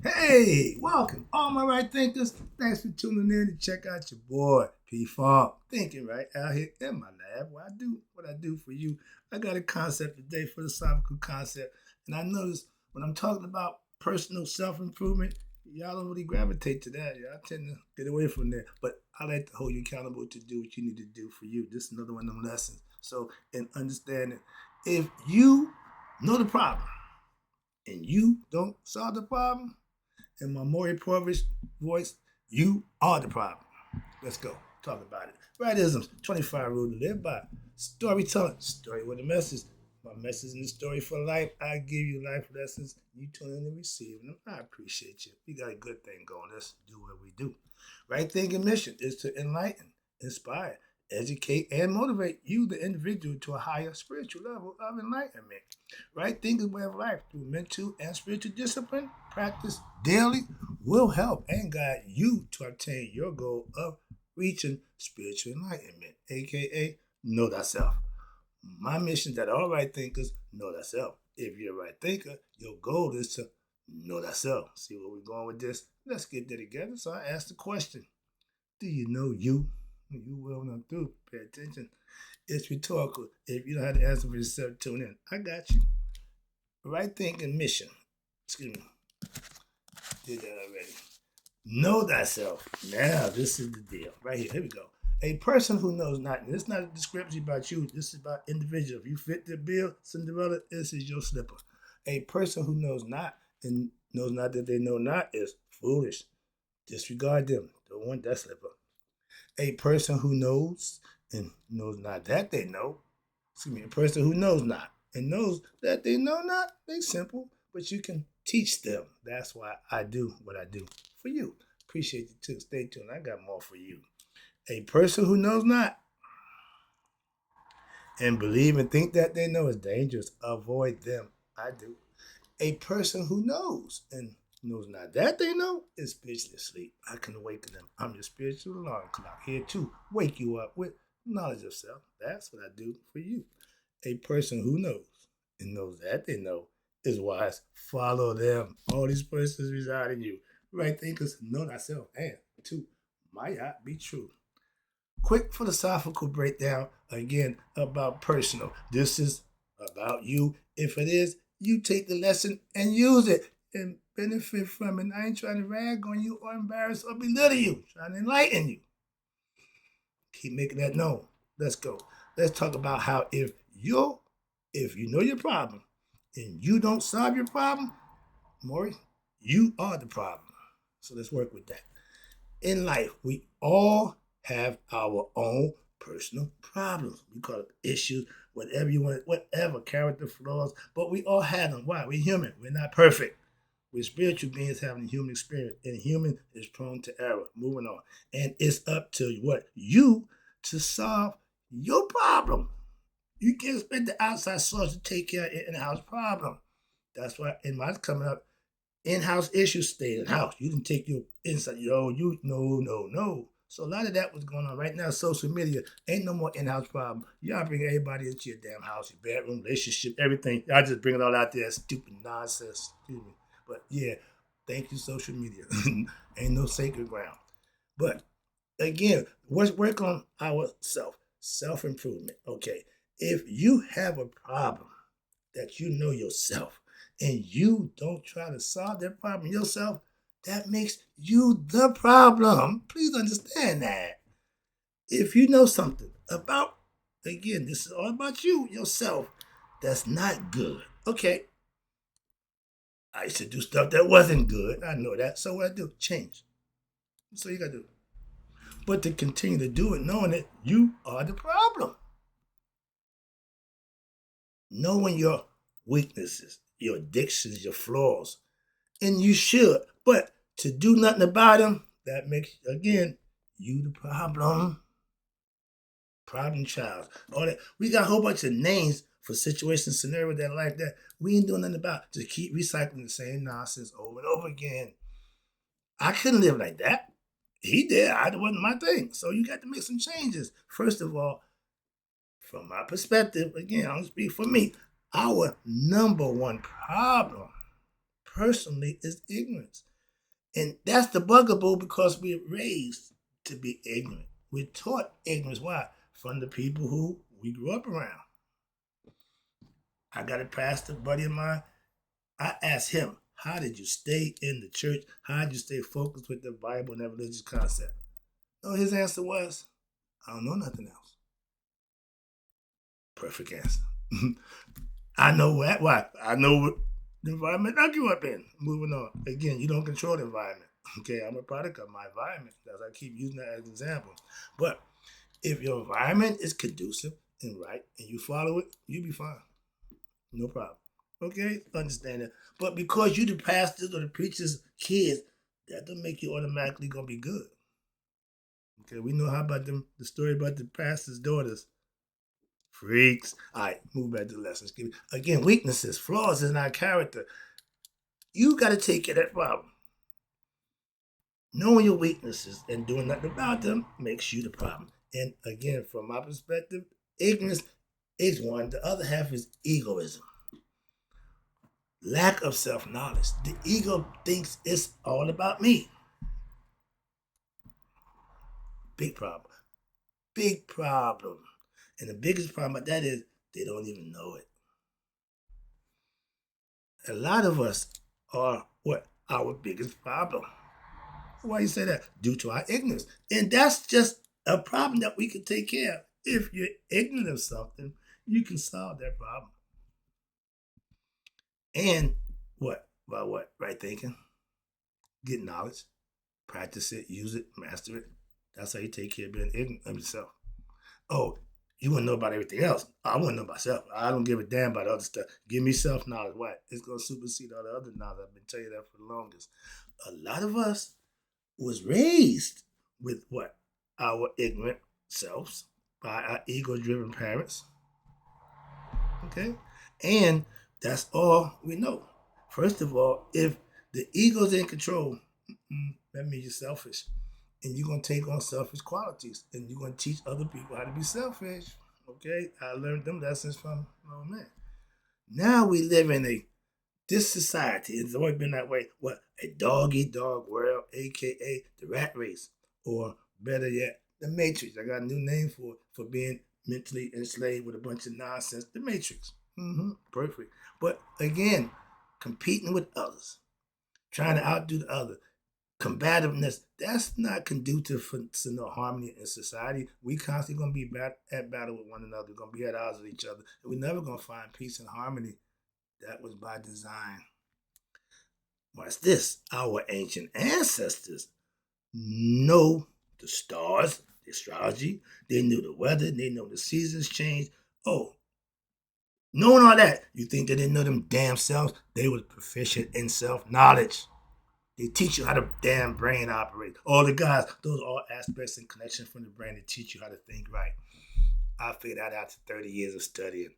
Hey, welcome, all my right thinkers. Thanks for tuning in to check out your boy, P Funk. Thinking right out here in my lab where I do what I do for you. I got a concept today, philosophical concept. And I notice when I'm talking about personal self improvement, y'all don't really gravitate to that. Y'all tend to get away from that. But I like to hold you accountable to do what you need to do for you. This is another one of them lessons. So, in understanding, if you know the problem and you don't solve the problem, in my more impoverished voice, you are the problem. Let's go. Talk about it. Rightisms, 25 rules to live by. Storytelling, story with a message. My message in the story for life. I give you life lessons. You tune in and receive them. I appreciate you. We got a good thing going. Let's do what we do. Right thinking mission is to enlighten, inspire, educate, and motivate you, the individual, to a higher spiritual level of enlightenment. Right thinking way of life through mental and spiritual discipline, practice daily, will help and guide you to obtain your goal of reaching spiritual enlightenment, aka know thyself. My mission is that all right thinkers know thyself. If you're a right thinker, your goal is to know thyself. See where we're going with this? Let's get that together. So I asked the question, do you know you? You will not do. Pay attention. It's rhetorical. If you don't have the answer for yourself, tune in. I got you. Right thinking mission. Excuse me. Did that already. Know thyself. Now, this is the deal. Right here. Here we go. A person who knows not, and this is not a description about you, this is about individual. If you fit the bill, Cinderella, this is your slipper. A person who knows not and knows not that they know not is foolish. Disregard them. Don't want that slipper. A person who knows and knows not that they know, excuse me, a person who knows not and knows that they know not, they simple, but you can teach them. That's why I do what I do for you. Appreciate you too. Stay tuned. I got more for you. A person who knows not and believe and think that they know is dangerous. Avoid them. I do. A person who knows and knows not that they know is spiritually asleep. I can awaken them. I'm your spiritual alarm clock here to wake you up with knowledge of self. That's what I do for you. A person who knows and knows that they know is wise. Follow them. All these persons reside in you. Right thinkers know thyself and two might not be true. Quick philosophical breakdown again about personal. This is about you. If it is, you take the lesson and use it and benefit from it. I ain't trying to rag on you or embarrass or belittle you. I'm trying to enlighten you. Keep making that known. Let's go. Let's talk about how if you know your problem and you don't solve your problem, Maury, you are the problem. So let's work with that. In life, we all have our own personal problems. We call it issues, whatever you want, whatever, character flaws, but we all have them. Why? We're human. We're not perfect. We're spiritual beings having a human experience, and human is prone to error. Moving on. And it's up to what? You to solve your problem. You can't expect the outside source to take care of your in-house problem. That's why in mine's coming up, in-house issues stay in-house. You can take your inside, no. So a lot of that was going on right now. Social media ain't no more in-house problem. Y'all bring everybody into your damn house, your bedroom, relationship, everything. Y'all just bring it all out there. Stupid nonsense. Excuse me. But yeah, thank you, social media. Ain't no sacred ground. But again, let's work on ourself. Self-improvement. Okay. If you have a problem that you know yourself and you don't try to solve that problem yourself, that makes you the problem. Please understand that. If you know something about, again, this is all about you, yourself, that's not good. Okay, I used to do stuff that wasn't good. I know that. So what I do? Change. So you got to do. But to continue to do it, knowing that you are the problem. Knowing your weaknesses, your addictions, your flaws. And you should. But to do nothing about them, that makes, again, you the problem. Problem child. All that. We got a whole bunch of names for situations, scenarios that life that we ain't doing nothing about. Just keep recycling the same nonsense over and over again. I couldn't live like that. He did. It wasn't my thing. So you got to make some changes. First of all, from my perspective, again, I'll speak for me. Our number one problem, personally, is ignorance. And that's the bugaboo because we're raised to be ignorant. We're taught ignorance. Why? From the people who we grew up around. I got a pastor buddy of mine. I asked him, how did you stay in the church? How did you stay focused with the Bible and that religious concept? No, his answer was, I don't know nothing else. Perfect answer. I know that. Why? I know what the environment I grew up in. Moving on. Again, you don't control the environment. Okay, I'm a product of my environment. As I keep using that as an example. But if your environment is conducive and right, and you follow it, you'll be fine. No problem. Okay, understand that. But because you the pastors or the preachers' kids, that don't make you automatically gonna be good. Okay, we know how about them the story about the pastor's daughters. Freaks. All right, move back to the lessons. Again, weaknesses, flaws in our character. You got to take care of that problem. Knowing your weaknesses and doing nothing about them makes you the problem. And again, from my perspective, ignorance is one. The other half is egoism. Lack of self-knowledge. The ego thinks it's all about me. Big problem. Big problem. And the biggest problem with that is they don't even know it. A lot of us are what? Our biggest problem. Why you say that? Due to our ignorance. And that's just a problem that we can take care of. If you're ignorant of something, you can solve that problem. And what? By what? Right thinking. Get knowledge. Practice it. Use it. Master it. That's how you take care of being ignorant of yourself. Oh, you want to know about everything else. I want to know myself. I don't give a damn about other stuff. Give me self-knowledge. Why? It's going to supersede all the other knowledge. I've been telling you that for the longest. A lot of us was raised with what? Our ignorant selves by our ego-driven parents. Okay? And that's all we know. First of all, if the ego's in control, that means you're selfish. And you're going to take on selfish qualities. And you're going to teach other people how to be selfish. Okay? I learned them lessons from my old man. Now we live in this society. It's always been that way. What? A dog-eat-dog world, a.k.a. the rat race. Or better yet, the Matrix. I got a new name for being mentally enslaved with a bunch of nonsense. The Matrix. Perfect. But again, competing with others. Trying to outdo the other. Combativeness, that's not conducive to no harmony in society. We constantly going to be at battle with one another. We're going to be at odds with each other. And we're never going to find peace and harmony. That was by design. Watch this. Our ancient ancestors know the stars, the astrology. They knew the weather. They know the seasons change. Oh, knowing all that, you think they didn't know them damn selves? They were proficient in self-knowledge. They teach you how the damn brain operates. All the guys, those are all aspects and connections from the brain that teach you how to think right. I figured that out after 30 years of studying.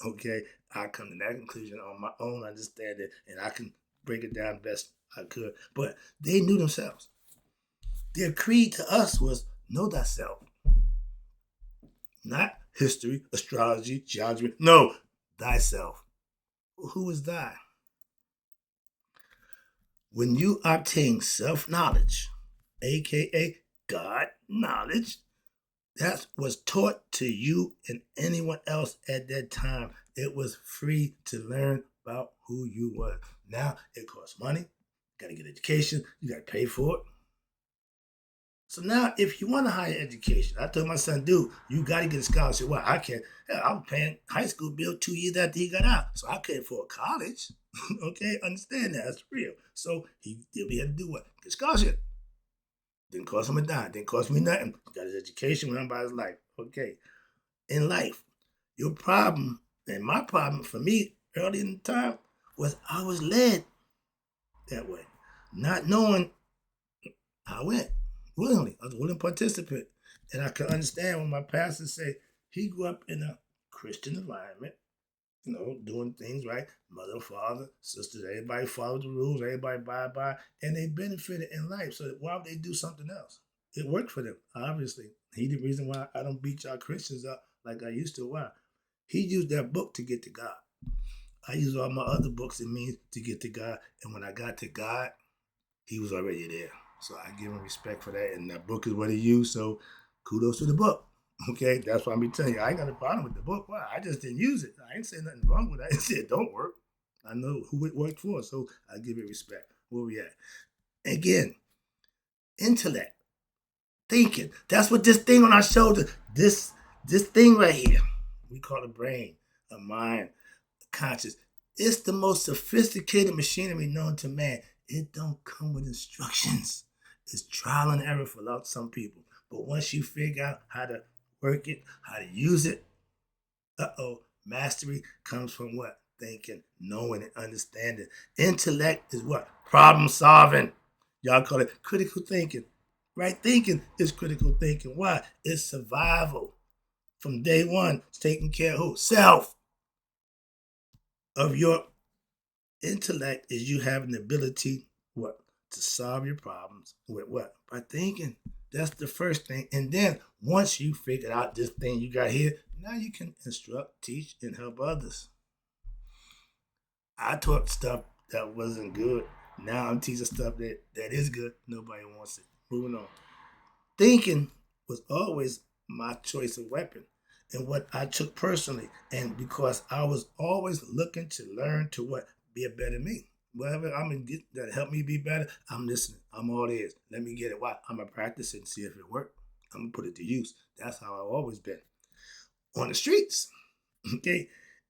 Okay, I come to that conclusion on my own understanding, and I can break it down best I could. But they knew themselves. Their creed to us was know thyself. Not history, astrology, geography. No, thyself. Who is thy? When you obtain self-knowledge, aka God knowledge, that was taught to you and anyone else at that time. It was free to learn about who you were. Now it costs money. You gotta get education. You gotta pay for it. So now, if you want a higher education, I told my son, dude, you gotta get a scholarship. Well, I can't. I was paying high school bill 2 years after he got out, so I couldn't afford college. Okay, understand that. That's real. So he had to do what? Get a scholarship. Didn't cost him a dime. Didn't cost me nothing. Got his education, went on by his life. Okay. In life, your problem and my problem for me early in the time was I was led that way. Not knowing I went willingly. I was a willing participant. And I could understand when my pastor said he grew up in a Christian environment, doing things right. Mother, father, sisters, everybody followed the rules, everybody abide by, and they benefited in life. So why would they do something else? It worked for them, obviously. He the reason why I don't beat y'all Christians up like I used to. Why? He used that book to get to God. I use all my other books and means to get to God. And when I got to God, he was already there. So I give him respect for that. And that book is what he used. So kudos to the book. Okay, that's what I'm be telling you. I ain't got a problem with the book. Why? I just didn't use it. I ain't saying nothing wrong with it. I didn't say it don't work. I know who it worked for, so I give it respect. Where we at? Again, intellect, thinking. That's what this thing on our shoulder, this thing right here, we call a brain, a mind, a conscious. It's the most sophisticated machinery known to man. It don't come with instructions. It's trial and error for some people. But once you figure out how to work it, how to use it, mastery comes from what? Thinking, knowing, and understanding. Intellect is what? Problem solving. Y'all call it critical thinking. Right thinking is critical thinking. Why? It's survival. From day one, it's taking care of who? Self. Of your intellect is you having the ability, what? To solve your problems with what? By thinking. That's the first thing. And then once you figure out this thing you got here, now you can instruct, teach, and help others. I taught stuff that wasn't good. Now I'm teaching stuff that is good. Nobody wants it. Moving on. Thinking was always my choice of weapon and what I took personally. And because I was always looking to learn to what? Be a better me. Whatever I'm going to get that help me be better, I'm listening. I'm all ears. Let me get it. Why? I'm going to practice it and see if it works. I'm going to put it to use. That's how I've always been. On the streets. Okay.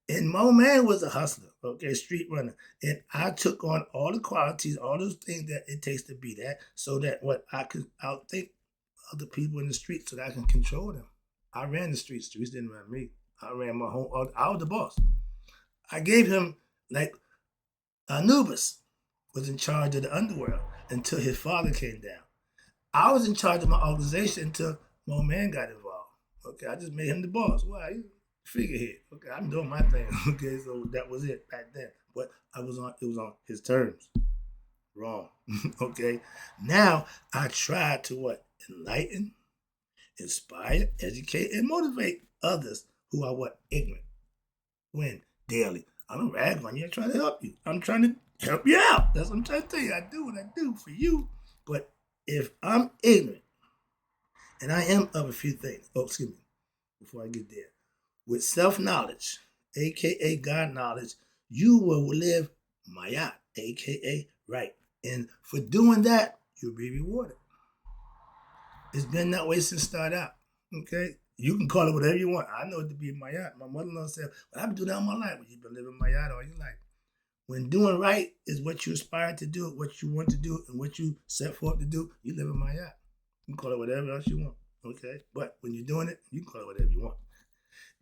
And Mo Man was a hustler, okay, street runner. And I took on all the qualities, all those things that it takes to be that, so that what I could outthink other people in the street so that I can control them. I ran the streets. Streets didn't run me. I ran my home. I was the boss. I gave him, like, Anubis was in charge of the underworld until his father came down. I was in charge of my organization until Mo Man got involved. Okay, I just made him the boss. Why? Figurehead. Okay, I'm doing my thing. Okay, so that was it back then. But it was on his terms. Wrong. Okay. Now I try to what? Enlighten, inspire, educate, and motivate others who are what? Ignorant. When? Daily. I don't rag on you. I'm trying to help you. I'm trying to help you out. That's what I'm trying to tell you. I do what I do for you. But if I'm ignorant, and I am of a few things. Oh, excuse me. Before I get there. With self-knowledge, a.k.a. God knowledge, you will live mayat, a.k.a. right. And for doing that, you'll be rewarded. It's been that way since start out, okay? You can call it whatever you want. I know it to be mayat. My mother-in-law said, well, I've been doing that all my life. Well, you've been living mayat all your life. When doing right is what you aspire to do, what you want to do, and what you set forth to do, you live in mayat. You can call it whatever else you want, okay? But when you're doing it, you can call it whatever you want.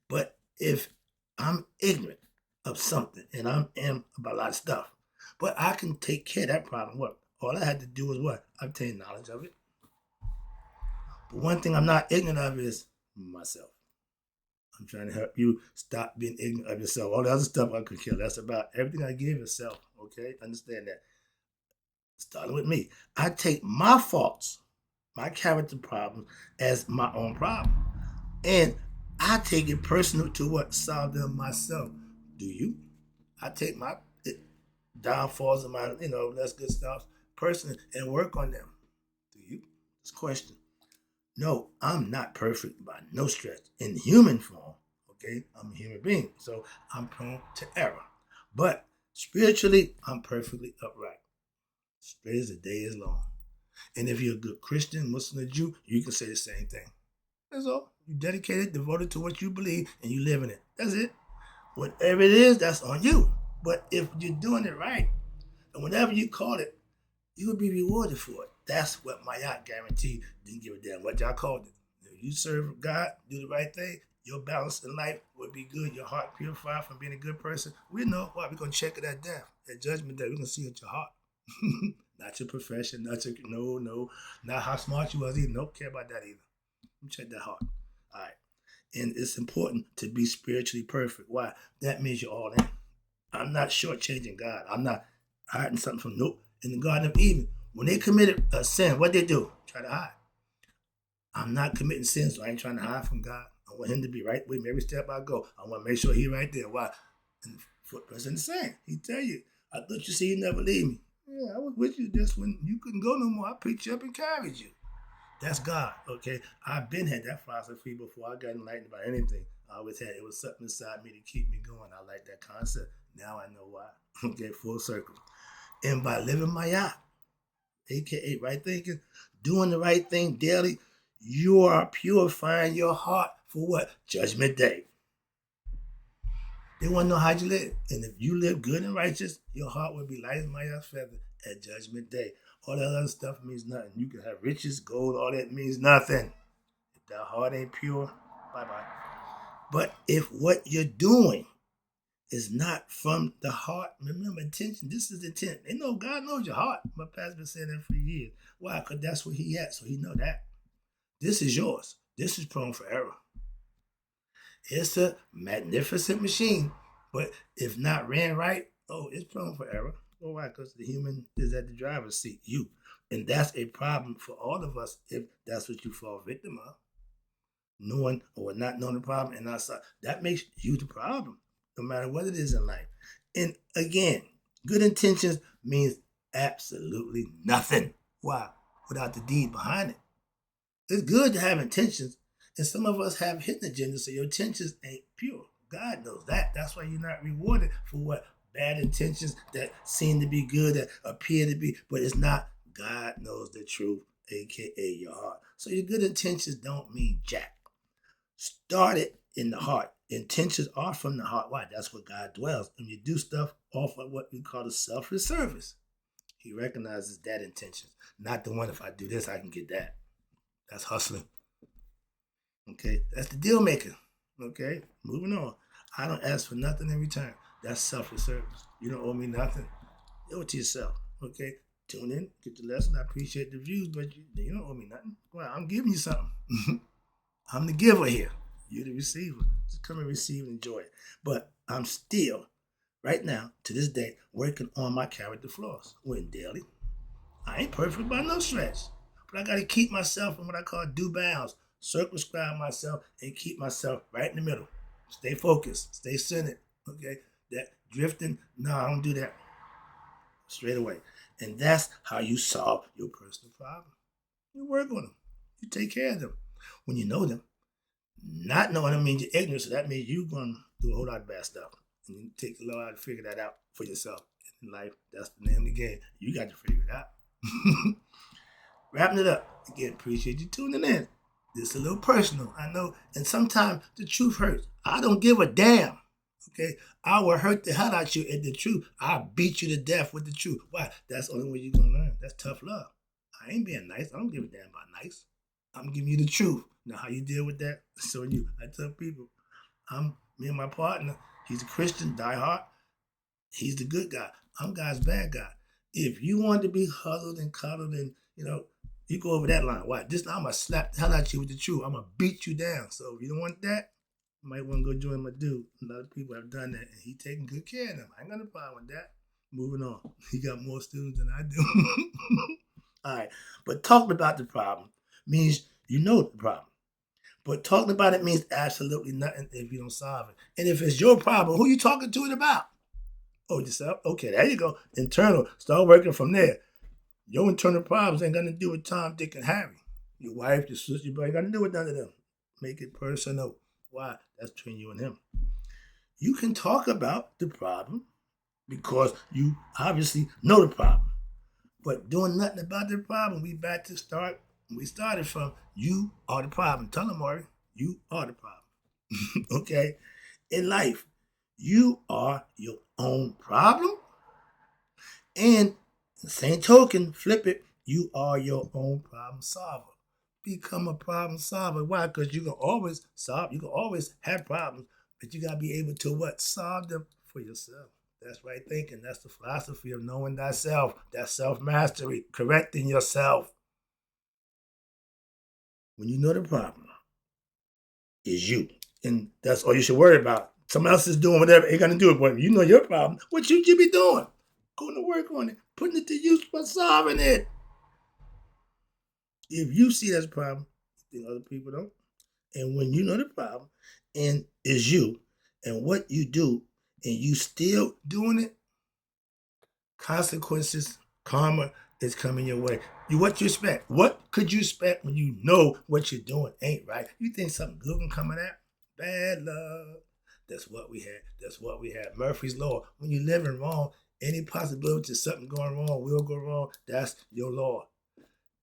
But if I'm ignorant of something and I am about a lot of stuff, but I can take care of that problem. What? All I had to do was what? Obtain knowledge of it. But one thing I'm not ignorant of is myself. I'm trying to help you stop being ignorant of yourself. All the other stuff I could kill. That's about everything I give yourself. Okay? Understand that. Starting with me. I take my faults, my character problems as my own problem. And I take it personal to what? Solve them myself. Do you? I take my downfalls and my, less good stuff personally and work on them. Do you? It's a question. No, I'm not perfect by no stretch. In human form, okay? I'm a human being, so I'm prone to error. But spiritually, I'm perfectly upright. Straight as the day is long. And if you're a good Christian, Muslim, or Jew, you can say the same thing. That's all. You dedicated, devoted to what you believe, and you live in it. That's it. Whatever it is, that's on you. But if you're doing it right, and whatever you call it, you will be rewarded for it. That's what Mayat guaranteed. Didn't give a damn what y'all called it. If you serve God, do the right thing, your balance in life will be good. Your heart purified from being a good person. We know why we're going to check it at death. At judgment day, we're going to see at your heart. Not your profession, not how smart you was either. Don't care about that either. Check that heart. All right. And it's important to be spiritually perfect. Why? That means you're all in. I'm not shortchanging God. I'm not hiding something from nope. In the Garden of Eden, when they committed a sin, what they do? Try to hide. I'm not committing sin, so I ain't trying to hide from God. I want him to be right with me every step I go. I want to make sure he's right there. Why? And the footprints in the sand. He tell you, I thought you said you never leave me. Yeah, I was with you just when you couldn't go no more. I picked you up and carried you. That's God, okay? I've been had that philosophy before I got enlightened about anything. I always had it was something inside me to keep me going. I like that concept. Now I know why. Okay, full circle. And by living my yacht, aka right thinking, doing the right thing daily, you are purifying your heart for what? Judgment Day. They want to know how you live. And if you live good and righteous, your heart will be light as my feather at Judgment Day. All that other stuff means nothing. You can have riches, gold, all that means nothing. If that heart ain't pure, bye-bye. But if what you're doing is not from the heart, remember intention, this is intent. They know God knows your heart. My pastor's been saying that for years. Why? Because that's where he at, so he know that. This is yours. This is prone for error. It's a magnificent machine, but if not ran right, oh, it's prone for error. Oh, why? Because the human is at the driver's seat, you. And that's a problem for all of us if that's what you fall victim of. Knowing or not knowing the problem and not that makes you the problem, no matter what it is in life. And again, good intentions means absolutely nothing. Why? Without the deed behind it. It's good to have intentions, and some of us have hidden agendas, so your intentions ain't pure. God knows that. That's why you're not rewarded for what bad intentions that seem to be good, that appear to be, but it's not. God knows the truth, aka your heart. So your good intentions don't mean jack. Start it in the heart. Intentions are from the heart. Why? That's where God dwells. And you do stuff off of what we call the selfless service. He recognizes that intention, not the one if I do this, I can get that. That's hustling. Okay, that's the deal maker. Okay, moving on. I don't ask for nothing in return. That's selfless service. You don't owe me nothing. You owe it to yourself. Okay, tune in, get the lesson. I appreciate the views, but you don't owe me nothing. Well, I'm giving you something. I'm the giver here. You're the receiver. Just come and receive and enjoy it. But I'm still, right now, to this day, working on my character flaws. When daily. I ain't perfect by no stretch. But I got to keep myself in what I call due bounds. Circumscribe myself and keep myself right in the middle. Stay focused. Stay centered. Okay? That drifting, no, I don't do that. Straight away. And that's how you solve your personal problem. You work on them. You take care of them. When you know them, not knowing them means you're ignorant, so that means you're going to do a whole lot of bad stuff. And you take a lot to figure that out for yourself. In life, that's the name of the game. You got to figure it out. Wrapping it up. Again, appreciate you tuning in. This is a little personal, I know. And sometimes the truth hurts. I don't give a damn. Okay? I will hurt the hell out you at the truth. I'll beat you to death with the truth. Why? That's the only way you're going to learn. That's tough love. I ain't being nice. I don't give a damn about nice. I'm giving you the truth. Now, how you deal with that? So you. I tell people, me and my partner, he's a Christian, die hard. He's the good guy. I'm God's bad guy. If you want to be huddled and cuddled and, you go over that line. Why? This I'm going to slap the hell out you with the truth. I'm going to beat you down. So if you don't want that, you might want to go join my dude. A lot of people have done that, and he taking good care of them. I ain't got no problem with that. Moving on. He got more students than I do. All right. But talking about the problem means you know the problem. But talking about it means absolutely nothing if you don't solve it. And if it's your problem, who you talking to it about? Oh, yourself? Okay, there you go. Internal. Start working from there. Your internal problems ain't got to do with Tom, Dick, and Harry. Your wife, your sister, your brother, ain't got to do with none of them. Make it personal. Why? That's between you and him. You can talk about the problem because you obviously know the problem. But doing nothing about the problem, we back to start. We started from you are the problem. Tell them, Maury, you are the problem. Okay? In life, you are your own problem. And the same token, flip it, you are your own problem solver. Become a problem solver. Why? Because you can always solve, you can always have problems, but you got to be able to what? Solve them for yourself. That's right thinking. That's the philosophy of knowing thyself. That's self-mastery, correcting yourself. When you know the problem is you, and that's all you should worry about. Someone else is doing whatever, ain't going to do it. But you know your problem. What you should be doing? Going to work on it, putting it to use for solving it. If you see that's a problem, you think other people don't. And when you know the problem and is you and what you do and you still doing it, consequences Karma is coming your way. What you expect? What could you expect when you know what you're doing ain't right? You think something good can come of that? Bad luck. That's what we had. That's what we had. Murphy's Law. When you're living wrong, any possibility of something going wrong will go wrong. That's your law.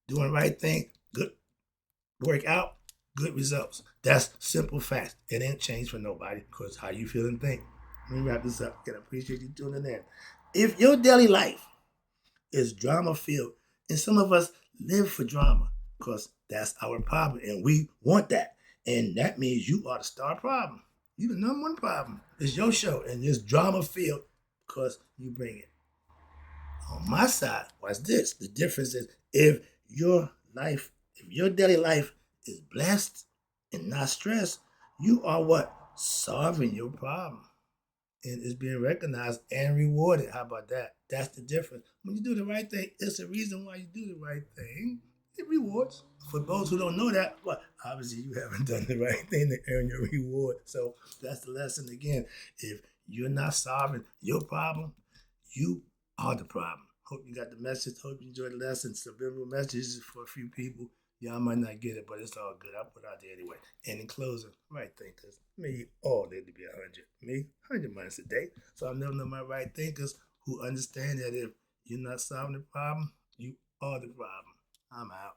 Doing the right thing, good work out, good results. That's simple facts. It ain't changed for nobody because how you feel and think. Let me wrap this up. I appreciate you tuning in. If your daily life is drama filled, and some of us live for drama because that's our problem, and we want that. And that means you are the star problem. You the number one problem. It's your show, and it's drama filled because you bring it. On my side, watch this. The difference is if your daily life is blessed and not stressed, you are what? Solving your problem. And it's being recognized and rewarded. How about that? That's the difference. When you do the right thing, it's the reason why you do the right thing. It rewards. For those who don't know that, well, obviously you haven't done the right thing to earn your reward. So that's the lesson again. If you're not solving your problem, you are the problem. Hope you got the message. Hope you enjoyed the lesson. Subliminal messages for a few people. Y'all might not get it, but it's all good. I put it out there anyway. And in closing, right thinkers, may you all live to be 100. Me, 100 minutes a day. So I'm never know my right thinkers who understand that if you're not solving the problem, you are the problem. I'm out.